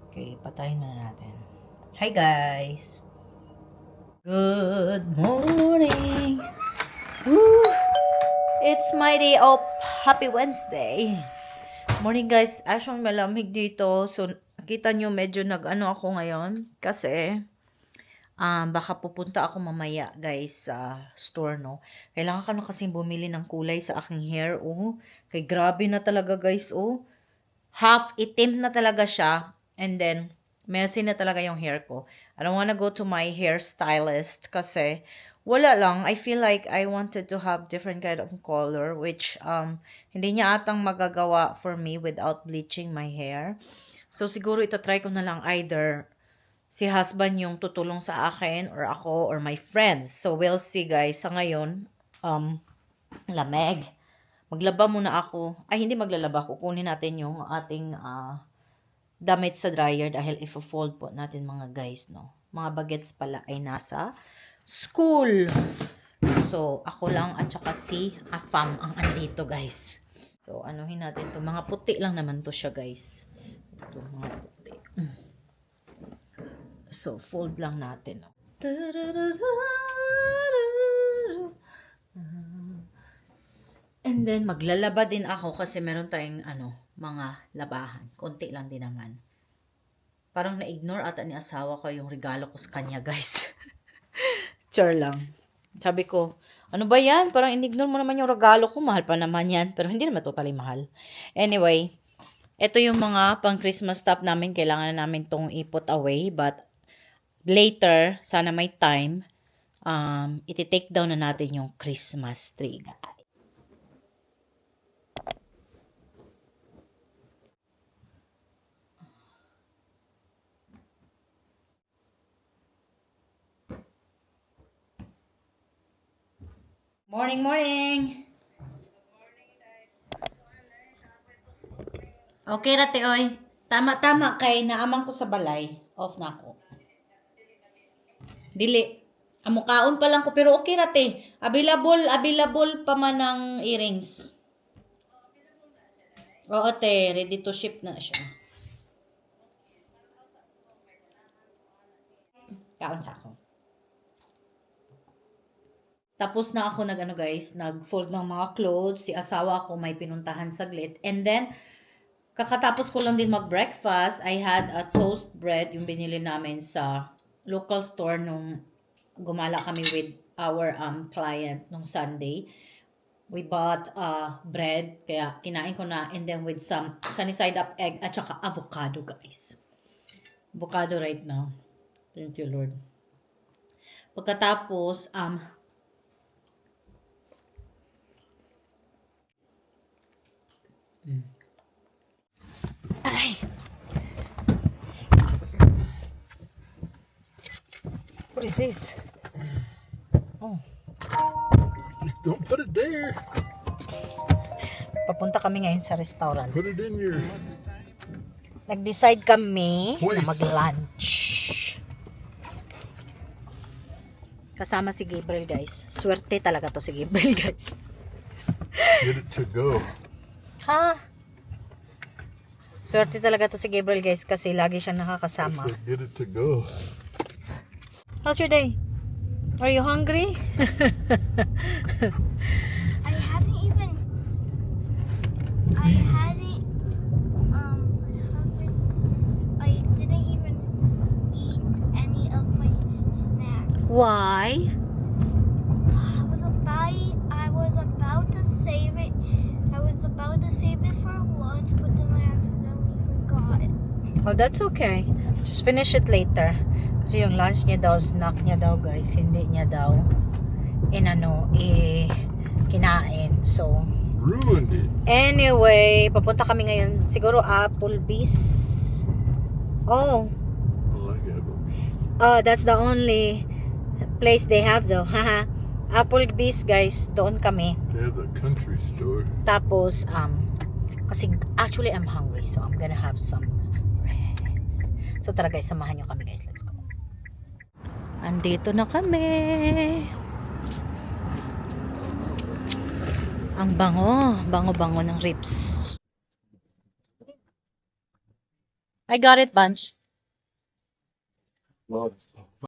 Okay, patayin na natin. Hi guys! Good morning! Woo! It's my day off. Happy Wednesday! Morning guys, actually malamig dito. So, nakita nyo medyo nag-ano ako ngayon. Kasi, baka pupunta ako mamaya guys sa store, no? Kailangan ko na kasing bumili ng kulay sa aking hair, oh. Kay grabe na talaga guys, oh. Half itim na talaga siya. And then, messy na talaga yung hair ko. I don't wanna go to my hairstylist kasi wala lang. I feel like I wanted to have different kind of color which hindi niya atang magagawa for me without bleaching my hair. So, siguro ito try ko na lang either si husband yung tutulong sa akin or ako or my friends. So, we'll see guys. Sa ngayon, lamig. Maglaba muna ako. Ay, hindi maglalaba. Kukunin natin yung ating damit sa dryer dahil ifo-fold po natin mga guys, no? Mga bagets pala ay nasa school. So, ako lang at saka si Afam ang andito, guys. So, anuhin natin to. Mga puti lang naman to siya, guys. Ito, mga puti. So, fold lang natin, no? And then, maglalaba din ako kasi meron tayong, mga labahan. Konti lang din naman. Parang na-ignore ata ni asawa ko yung regalo ko sa kanya, guys. Char lang. Sabi ko, ano ba yan? Parang in-ignore mo naman yung regalo ko. Mahal pa naman yan. Pero hindi naman totally mahal. Anyway, ito yung mga pang-Christmas stuff namin. Kailangan na namin tong i-put away. But, later, sana may time, iti-take down na natin yung Christmas tree, guys. Morning, morning! Okay, rate, oy. Tama-tama kay naamang ko sa balay. Off na ako. Dili. Amukaon pa lang ko, pero okay rate. Available pa man ng earrings. Oo, te. Ready to ship na siya. Kaon sa ako. Tapos na ako nag-fold ng mga clothes. Si asawa ko may pinuntahan saglit. And then, kakatapos ko lang din mag-breakfast. I had a toast bread, yung binili namin sa local store nung gumala kami with our client nung Sunday. We bought bread, kaya kinain ko na. And then with some sunny-side up egg at saka avocado, guys. Avocado right now. Thank you, Lord. Pagkatapos, aray! What is this? Oh. Don't put it there. Papunta kami ngayon sa restaurant. Put it in your... Nag-decide kami na Place. mag-lunch. Kasama si Gabriel, guys. Swerte talaga to si Gabriel, guys. Get it to go. Ha? Swerte talaga to si Gabriel, guys, kasi lagi siyang I nakakasama. said get it to go. How's your day? Are you hungry? I haven't even I didn't even eat any of my snacks. Why? I was about to save it. I was about to save it for lunch, but then I accidentally forgot. Oh, that's okay. Just finish it later. Kasi yung lunch niya daw, snack niya daw, guys, hindi niya daw kinain. So, Ruined it. anyway, papunta kami ngayon. Siguro Applebee's. Oh, I like Applebee's. that's the only place they have though. Haha. Applebee's, guys. Doon kami. They have the country store. Tapos, kasi actually I'm hungry, so I'm gonna have some rice. So tara guys, samahan nyo kami guys. Let's go. Andito na kami. Ang bango ng ribs. I got it, Bunch. Well,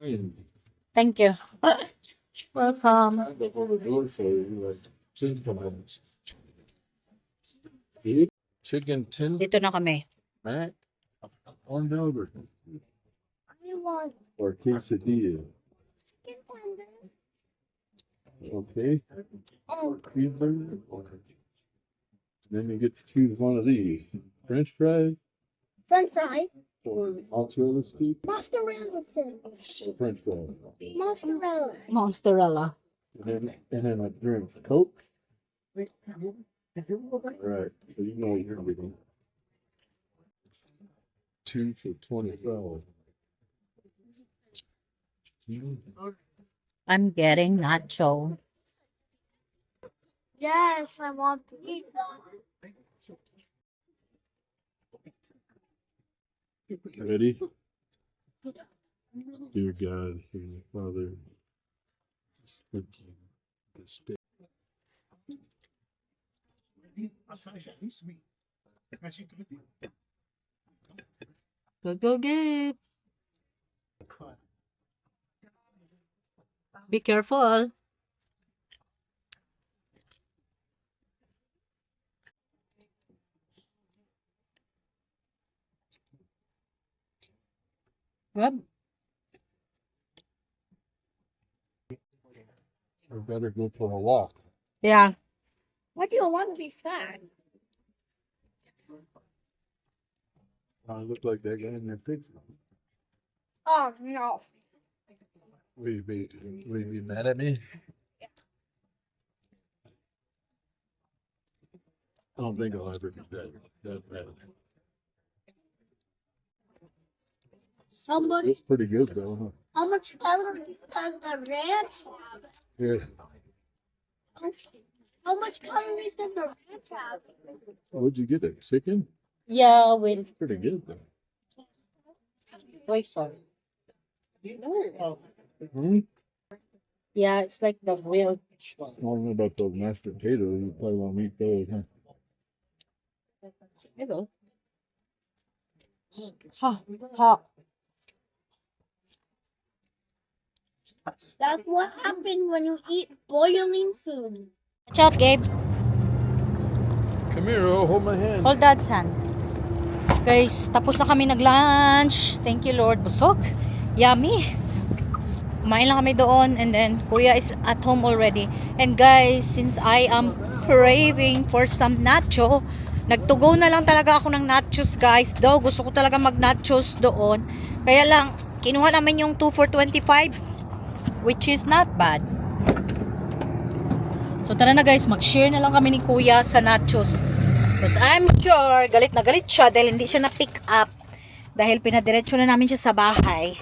fine. Thank you. Welcome. I go over the door, so you like, please come in. Eat chicken tin Dito na kami. mac on over I want or quesadilla. chicken tenders. Okay. Oh, Cheeseburger. Then you get to choose one of these: French fries French fry. or mozzarella stick Mozzarella stick. or French fries. Mozzarella. Mozzarella. And then a drink, Coke. Right. So you know what you're getting. 2 for 25. I'm getting nacho. Yes, I want pizza. Ready? Dear God, Heavenly Father, just thank you for this day. Go, go, go. Be careful. Good. We better go for a walk. Yeah. Why do you want to be fat? I look like that guy in that picture. Oh no. Will you be mad at me? I don't think I'll ever get that bad. How much? It's pretty good though, How much calories does the ranch have? huh? Yeah. How much calories does the ranch have? What'd you get? A chicken? Yeah, with It's pretty good though. soy sauce. Hmm? Yeah, it's like the real. I don't know about those mashed potatoes. You probably won't eat those, huh? Hello. Ha, ha. That's what happens when you eat boiling food. Watch out, Gabe. Come here, oh, hold my hand. Hold Dad's hand. Guys, tapos na kami nag-lunch. Thank you, Lord. Busog. Yummy. Kumain lang kami doon. And then, Kuya is at home already. And guys, since I am craving for some nacho, nagtugo na lang talaga ako ng nachos, guys. Though, gusto ko talaga mag-nachos doon. Kaya lang, kinuha namin yung 2 for 25. Which is not bad. So, tara na guys. Mag-share na lang kami ni Kuya sa nachos. Because I'm sure, galit na galit siya dahil hindi siya na-pick up. Dahil pinadiretso na namin siya sa bahay.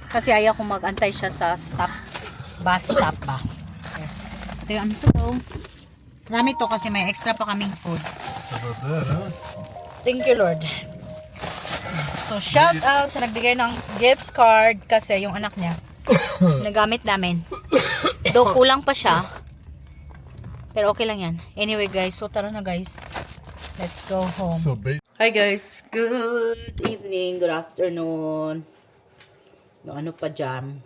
Kasi ayaw kong mag-antay siya sa stop. Bus stop ba. Okay. Ito yung ano to. Marami to kasi may extra pa kaming food. How about that, huh? Thank you, Lord. So, shout out sa nagbigay ng gift card kasi yung anak niya nagamit namin. Though kulang pa siya. Pero okay lang yan. Anyway guys, so tara na guys. Let's go home. So, Hi guys, good evening, good afternoon. No ano pa jam.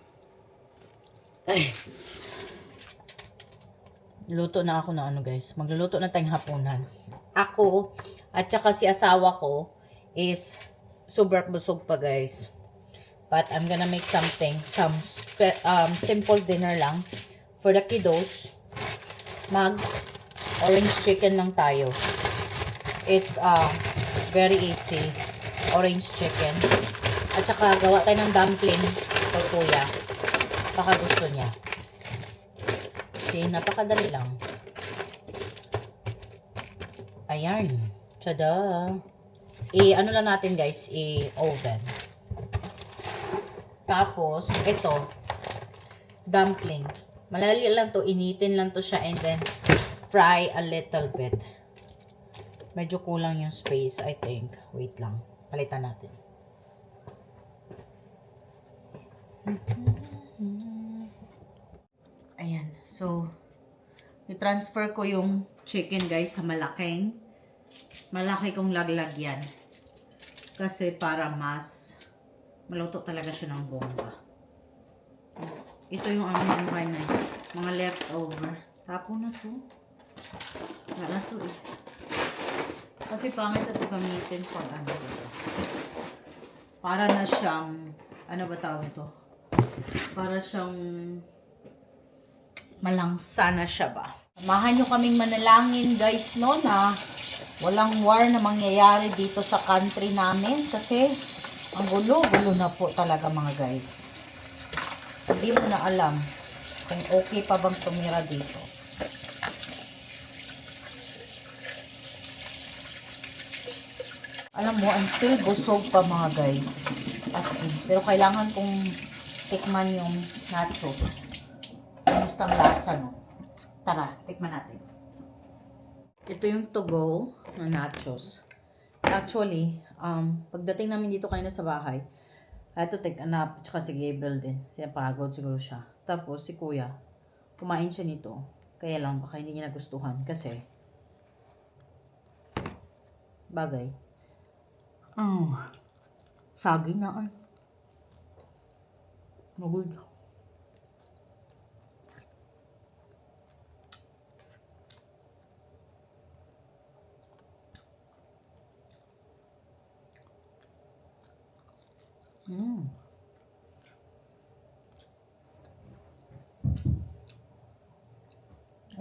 Ay. Luto na ako na ano guys. Magluluto na tayong hapunan. Ako at saka si asawa ko is sobrang busog pa guys. But I'm gonna make something, some simple dinner lang for the kiddos. Mag orange chicken lang tayo. It's very easy. Orange chicken. At saka gawa tayo ng dumpling for Kuya. Baka gusto niya. See, napakadali lang. Ayan. Tada! Ano lang natin guys, oven. Tapos, ito, dumpling. Malali lang to, initin lang to siya and then fry a little bit. Medyo kulang yung space, I think. Wait lang. Palitan natin. Ayan. So, i-transfer ko yung chicken guys sa malaki kong laglagyan. Kasi para mas maluto talaga siya ng bongga. Ito yung aming buhay na yun. Mga leftover. Tapo na to. Wala na to eh. Kasi pangit na to gamitin pag ano dito. Para na siyang, ano ba tawag ito? Para siyang malangsa na siya ba? Samahan nyo kaming manalangin guys no na walang war na mangyayari dito sa country namin kasi ang gulo-gulo na po talaga mga guys. Hindi mo na alam kung okay pa bang tumira dito. Alam mo, I'm still busog pa mga guys. As in. Pero kailangan kong tikman yung nachos. Kumusta ang lasa, no? Tara, tikman natin. Ito yung to go na nachos. Actually, pagdating namin dito kanina sa bahay, I had to take a nap, tsaka si Gabriel din. Siya pagod siguro siya. Tapos si Kuya, kumain siya nito. Kaya lang, baka hindi niya nagustuhan. Kasi, bagay. Saging na ay. Magod.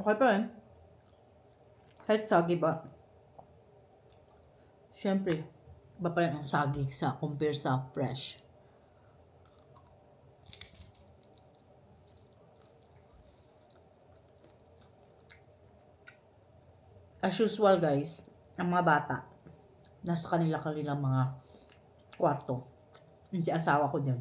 Okay pa rin. Kahit sagi ba? Siyempre, iba pa rin ang sagi sa compare sa fresh. As usual guys, ang mga bata, nasa kanilang mga kwarto. Yung si asawa ko dyan.